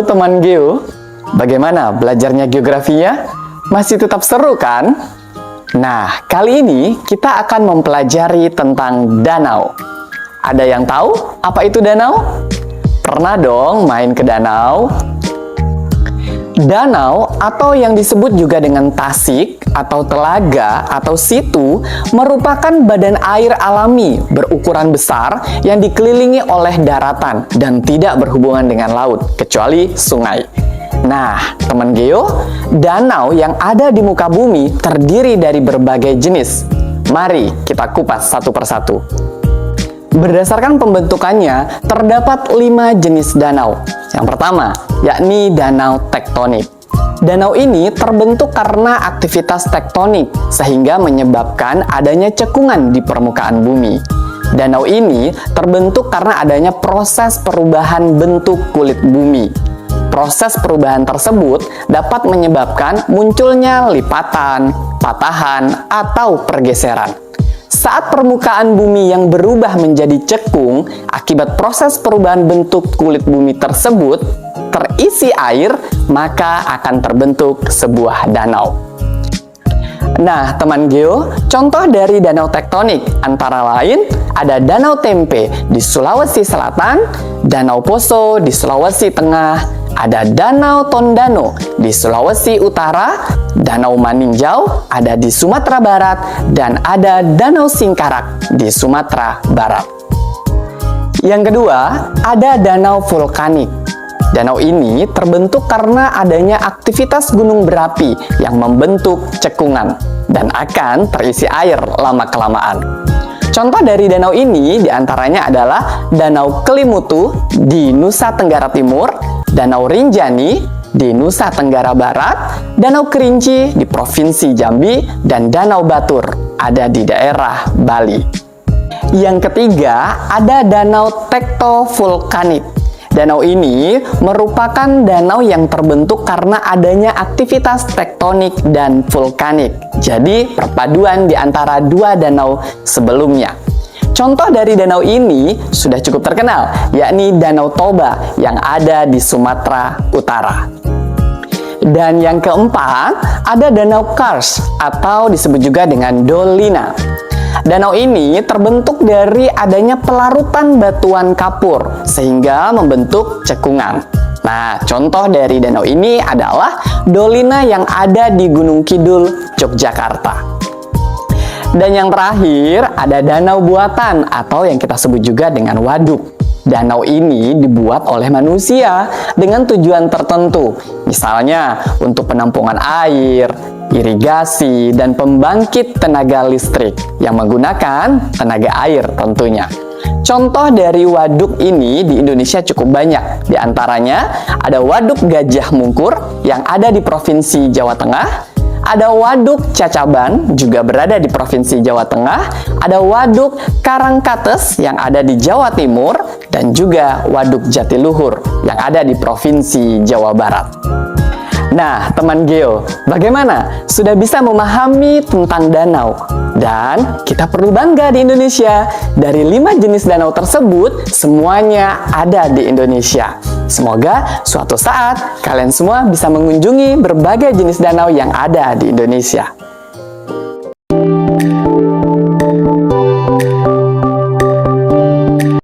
Halo teman Geo, bagaimana belajarnya geografinya? Masih tetap seru kan? Nah, kali ini kita akan mempelajari tentang danau. Ada yang tahu apa itu danau? Pernah dong main ke danau? Danau atau yang disebut juga dengan tasik atau telaga atau situ merupakan badan air alami berukuran besar yang dikelilingi oleh daratan dan tidak berhubungan dengan laut kecuali sungai. Nah, teman Geo, danau yang ada di muka bumi terdiri dari berbagai jenis. Mari kita kupas satu persatu. Berdasarkan pembentukannya, terdapat 5 jenis danau. Yang pertama, yakni danau tektonik. Danau ini terbentuk karena aktivitas tektonik, sehingga menyebabkan adanya cekungan di permukaan bumi. Danau ini terbentuk karena adanya proses perubahan bentuk kulit bumi. Proses perubahan tersebut dapat menyebabkan munculnya lipatan, patahan, atau pergeseran. Saat permukaan bumi yang berubah menjadi cekung akibat proses perubahan bentuk kulit bumi tersebut terisi air, maka akan terbentuk sebuah danau. Nah, teman Geo, contoh dari danau tektonik antara lain ada Danau Tempe di Sulawesi Selatan, Danau Poso di Sulawesi Tengah, ada Danau Tondano di Sulawesi Utara, Danau Maninjau ada di Sumatera Barat, dan ada Danau Singkarak di Sumatera Barat. Yang kedua, ada danau vulkanik. Danau ini terbentuk karena adanya aktivitas gunung berapi yang membentuk cekungan dan akan terisi air lama-kelamaan. Contoh dari danau ini diantaranya adalah Danau Kelimutu di Nusa Tenggara Timur, Danau Rinjani di Nusa Tenggara Barat, Danau Kerinci di Provinsi Jambi, dan Danau Batur ada di daerah Bali. Yang ketiga, ada danau tektovulkanik. Danau ini merupakan danau yang terbentuk karena adanya aktivitas tektonik dan vulkanik. Jadi, perpaduan di antara dua danau sebelumnya. Contoh dari danau ini sudah cukup terkenal, yakni Danau Toba yang ada di Sumatera Utara. Dan yang keempat, ada Danau Kars atau disebut juga dengan Dolina. Danau ini terbentuk dari adanya pelarutan batuan kapur sehingga membentuk cekungan. Nah, contoh dari danau ini adalah Dolina yang ada di Gunung Kidul, Yogyakarta. Dan yang terakhir, ada danau buatan atau yang kita sebut juga dengan waduk. Danau ini dibuat oleh manusia dengan tujuan tertentu, misalnya untuk penampungan air, irigasi, dan pembangkit tenaga listrik yang menggunakan tenaga air tentunya. Contoh dari waduk ini di Indonesia cukup banyak. Di antaranya ada Waduk Gajah Mungkur yang ada di Provinsi Jawa Tengah, ada Waduk Cacaban juga berada di Provinsi Jawa Tengah, ada Waduk Karangkates yang ada di Jawa Timur, dan juga Waduk Jatiluhur yang ada di Provinsi Jawa Barat. Nah, teman Geo, bagaimana? Sudah bisa memahami tentang danau? Dan kita perlu bangga di Indonesia. Dari 5 jenis danau tersebut, semuanya ada di Indonesia. Semoga suatu saat kalian semua bisa mengunjungi berbagai jenis danau yang ada di Indonesia.